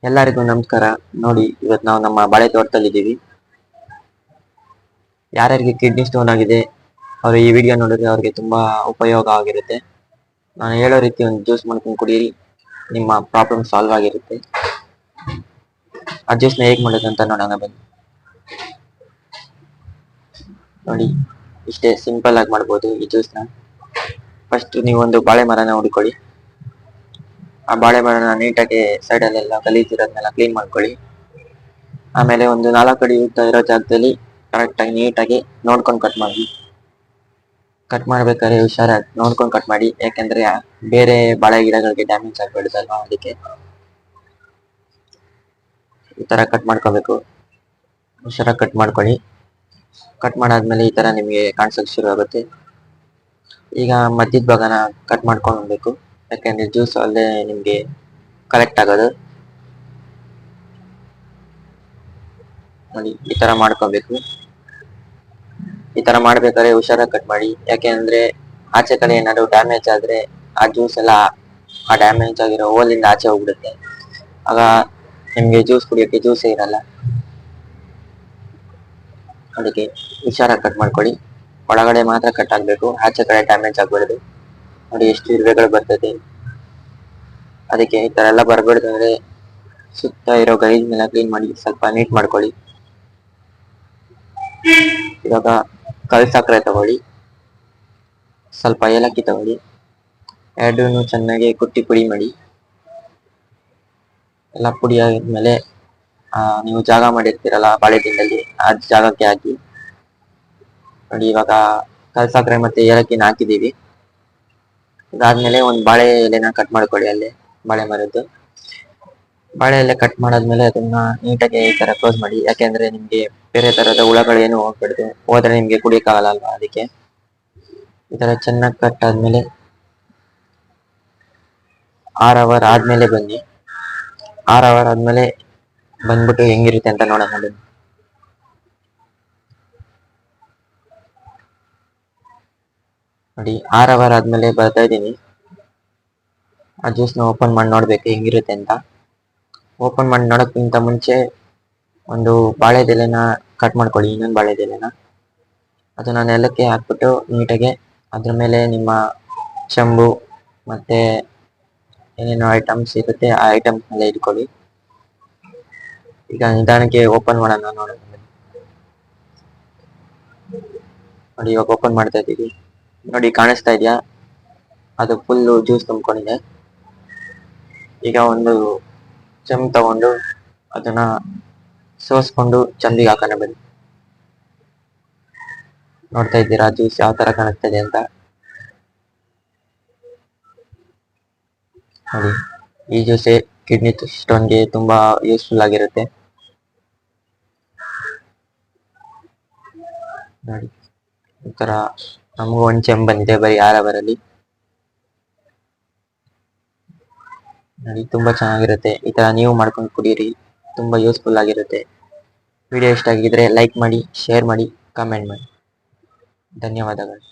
ಎಲ್ಲರಿಗೂ ನಮಸ್ಕಾರ. ನೋಡಿ, ಇವತ್ತು ನಾವು ನಮ್ಮ ಬಾಳೆ ತೋಟದಲ್ಲಿದ್ದೀವಿ. ಯಾರ್ಯಾರಿಗೆ ಕಿಡ್ನಿ ಸ್ಟೋನ್ ಆಗಿದೆ ಅವರು ಈ ವಿಡಿಯೋ ನೋಡಿದ್ರೆ ಅವ್ರಿಗೆ ತುಂಬಾ ಉಪಯೋಗ ಆಗಿರುತ್ತೆ. ನಾನು ಹೇಳೋ ರೀತಿ ಒಂದು ಜ್ಯೂಸ್ ಮಾಡ್ಕೊಂಡು ಕುಡೀರಿ, ನಿಮ್ಮ ಪ್ರಾಬ್ಲಮ್ ಸಾಲ್ವ್ ಆಗಿರುತ್ತೆ. ಆ ಜ್ಯೂಸ್ನ ಹೇಗೆ ಮಾಡೋದು ಅಂತ ನೋಡೋಣ ಬನ್ನಿ. ನೋಡಿ, ಇಷ್ಟೇ ಸಿಂಪಲ್ ಆಗಿ ಮಾಡ್ಬೋದು ಈ ಜ್ಯೂಸ್ನ. ಫಸ್ಟ್ ನೀವೊಂದು ಬಾಳೆ ಮರನ ಹುಡ್ಕೊಳ್ಳಿ. ಆ ಬಾಳೆ ಮರನ ನೀಟಾಗಿ ಸೈಡಲ್ಲೆಲ್ಲ ಗಲೀಜಿರೋದನ್ನೆಲ್ಲ ಕ್ಲೀನ್ ಮಾಡ್ಕೊಳ್ಳಿ. ಆಮೇಲೆ ಒಂದು 4 ಅಡಿ ಉದ್ದ ಇರೋ ಜಾಗದಲ್ಲಿ ಕರೆಕ್ಟಾಗಿ ನೀಟಾಗಿ ನೋಡ್ಕೊಂಡು ಕಟ್ ಮಾಡಿ. ಕಟ್ ಮಾಡ್ಬೇಕಾದ್ರೆ ಹುಷಾರಾಗಿ ನೋಡ್ಕೊಂಡು ಕಟ್ ಮಾಡಿ, ಯಾಕೆಂದ್ರೆ ಬೇರೆ ಬಾಳೆ ಗಿಡಗಳಿಗೆ ಡ್ಯಾಮೇಜ್ ಆಗ್ಬಿಡುತ್ತಲ್ವಾ, ಅದಕ್ಕೆ ಈ ತರ ಕಟ್ ಮಾಡ್ಕೋಬೇಕು. ಹುಷಾರಾಗಿ ಕಟ್ ಮಾಡ್ಕೊಳ್ಳಿ. ಕಟ್ ಮಾಡಾದ್ಮೇಲೆ ಈ ತರ ನಿಮಗೆ ಕಾಣಿಸೋಕೆ ಶುರು ಆಗುತ್ತೆ. ಈಗ ಮಧ್ಯದ ಭಾಗನ ಕಟ್ ಮಾಡ್ಕೊಂಡು ಹೋಗ್ಬೇಕು, ಯಾಕೆಂದ್ರೆ ಜ್ಯೂಸ್ ಅಲ್ಲೇ ನಿಮ್ಗೆ ಕಲೆಕ್ಟ್ ಆಗೋದು. ನೋಡಿ, ಈ ತರ ಮಾಡ್ಕೋಬೇಕು. ಈ ತರ ಮಾಡ್ಬೇಕಾದ್ರೆ ಹುಷಾರಾಗಿ ಕಟ್ ಮಾಡಿ, ಯಾಕೆಂದ್ರೆ ಆಚೆ ಕಡೆ ಏನಾದ್ರು ಡ್ಯಾಮೇಜ್ ಆದ್ರೆ ಆ ಜ್ಯೂಸ್ ಎಲ್ಲ ಆ ಡ್ಯಾಮೇಜ್ ಆಗಿರೋ ಹೋಲಿಂದ ಆಚೆ ಹೋಗ್ಬಿಡುತ್ತೆ. ಆಗ ನಿಮ್ಗೆ ಜ್ಯೂಸ್ ಕುಡಿಯೋಕೆ ಜ್ಯೂಸೇ ಇರಲ್ಲ. ಅದಕ್ಕೆ ಹುಷಾರಾಗಿ ಕಟ್ ಮಾಡ್ಕೊಳ್ಳಿ. ಒಳಗಡೆ ಮಾತ್ರ ಕಟ್ ಆಗ್ಬೇಕು, ಆಚೆ ಕಡೆ ಡ್ಯಾಮೇಜ್ ಆಗ್ಬಾರ್ದು. ನೋಡಿ ಎಷ್ಟು ಇರುವೆಗಳು ಬರ್ತದೆ. ಅದಕ್ಕೆ ಈ ತರ ಎಲ್ಲ ಬರ್ಬಾರ್ದು ಅಂದ್ರೆ ಸುತ್ತ ಇರೋ ಗಲೀಜನ್ನೆಲ್ಲ ಕ್ಲೀನ್ ಮಾಡಿ ಸ್ವಲ್ಪ ನೀಟ್ ಮಾಡ್ಕೊಳ್ಳಿ. ಇವಾಗ ಕಲ್ ಸಕ್ಕರೆ ತಗೊಳ್ಳಿ, ಸ್ವಲ್ಪ ಏಲಕ್ಕಿ ತಗೊಳ್ಳಿ, ಎರಡನ್ನೂ ಚೆನ್ನಾಗಿ ಕುಟ್ಟಿ ಪುಡಿ ಮಾಡಿ. ಎಲ್ಲ ಪುಡಿ ಆದ್ಮೇಲೆ ನೀವು ಜಾಗ ಮಾಡಿರ್ತೀರಲ್ಲ ಬಾಳೆ ದಿಂಡಲ್ಲಿ, ಆ ಜಾಗಕ್ಕೆ ಹಾಕಿ. ನೋಡಿ, ಇವಾಗ ಕಲ್ ಸಕ್ಕರೆ ಮತ್ತೆ ಏಲಕ್ಕಿನ ಹಾಕಿದೀವಿ. ಇದಾದ್ಮೇಲೆ ಒಂದು ಬಾಳೆ ಎಲೆನ ಕಟ್ ಮಾಡ್ಕೊಳ್ಳಿ. ಅಲ್ಲೇ ಬಾಳೆ ಮರದ್ದು ಬಾಳೆ ಎಲೆ ಕಟ್ ಮಾಡಾದ್ಮೇಲೆ ಅದನ್ನ ನೀಟಾಗಿ ಈ ತರ ಕ್ಲೋಸ್ ಮಾಡಿ, ಯಾಕೆಂದ್ರೆ ನಿಮ್ಗೆ ಬೇರೆ ತರದ ಹುಳಗಳು ಏನು ಹೋಗ್ಬಿಡ್ದು, ಹೋದ್ರೆ ನಿಮ್ಗೆ ಕುಡಿಯಕ್ಕಾಗಲ್ಲ ಅಲ್ವಾ. ಅದಕ್ಕೆ ಈ ತರ ಚೆನ್ನಾಗಿ ಕಟ್ ಆದ್ಮೇಲೆ 6 ಅವರ್ ಆದ್ಮೇಲೆ ಬನ್ನಿ. 6 ಅವರ್ ಆದ್ಮೇಲೆ ಬಂದ್ಬಿಟ್ಟು ಹೆಂಗಿರುತ್ತೆ ಅಂತ ನೋಡೋಣ ಬನ್ನಿ. ನೋಡಿ, 6 ಅವರ್ ಆದ್ಮೇಲೆ ಬರ್ತಾ ಇದ್ದೀನಿ. ಆ ಜ್ಯೂಸ್ನ ಓಪನ್ ಮಾಡಿ ನೋಡ್ಬೇಕು ಹೆಂಗಿರುತ್ತೆ ಅಂತ. ಓಪನ್ ಮಾಡಿ ನೋಡೋಕ್ಕಿಂತ ಮುಂಚೆ ಒಂದು ಬಾಳೆದೆಲೆನ ಕಟ್ ಮಾಡ್ಕೊಳ್ಳಿ, ಇನ್ನೊಂದು ಬಾಳೆದೆಲೆನ. ಅದನ್ನ ನೆಲಕ್ಕೆ ಹಾಕ್ಬಿಟ್ಟು ನೀಟಾಗೆ ಅದ್ರ ಮೇಲೆ ನಿಮ್ಮ ಚಂಬು ಮತ್ತೆ ಏನೇನೋ ಐಟಮ್ಸ್ ಇರುತ್ತೆ ಆ ಐಟಮ್ಸ್ ಎಲ್ಲ ಇಟ್ಕೊಳ್ಳಿ. ಈಗ ನಿಧಾನಕ್ಕೆ ಓಪನ್ ಮಾಡೋಣ ನೋಡೋಣ. ನೋಡಿ, ಇವಾಗ ಓಪನ್ ಮಾಡ್ತಾ ಇದ್ದೀವಿ. ನೋಡಿ, ಕಾಣಿಸ್ತಾ ಇದೆಯಾ? ಅದು ಫುಲ್ಲು ಜ್ಯೂಸ್ ತುಂಬಿಕೊಂಡಿದೆ. ಈಗ ಒಂದು ಚಮ್ ತಗೊಂಡು ಅದನ್ನ ಸೋಸ್ಕೊಂಡು ಚಂದಿಗೆ ಹಾಕೋಣ ಬನ್ನಿ. ನೋಡ್ತಾ ಇದ್ದೀರಾ ಜ್ಯೂಸ್ ಯಾವ ತರ ಕಾಣಿಸ್ತಾ ಇದೆ ಅಂತ. ನೋಡಿ, ಈ ಜ್ಯೂಸೇ ಕಿಡ್ನಿ ಸ್ಟೋನ್ಗೆ ತುಂಬಾ ಯೂಸ್ಫುಲ್ ಆಗಿರುತ್ತೆ. ನೋಡಿ, ಈ ತರ ನಮಗೂ ಒಂದು ಚೆಂಬ್ ಬಂದಿದೆ ಬರೀ 6 ಅವರಲ್ಲಿ. ನೋಡಿ, ತುಂಬಾ ಚೆನ್ನಾಗಿರುತ್ತೆ. ಈ ತರ ನೀವು ಮಾಡ್ಕೊಂಡು ಕುಡೀರಿ, ತುಂಬಾ ಯೂಸ್ಫುಲ್ ಆಗಿರುತ್ತೆ. ವಿಡಿಯೋ ಇಷ್ಟ ಆಗಿದ್ರೆ ಲೈಕ್ ಮಾಡಿ, ಶೇರ್ ಮಾಡಿ, ಕಮೆಂಟ್ ಮಾಡಿ. ಧನ್ಯವಾದಗಳು.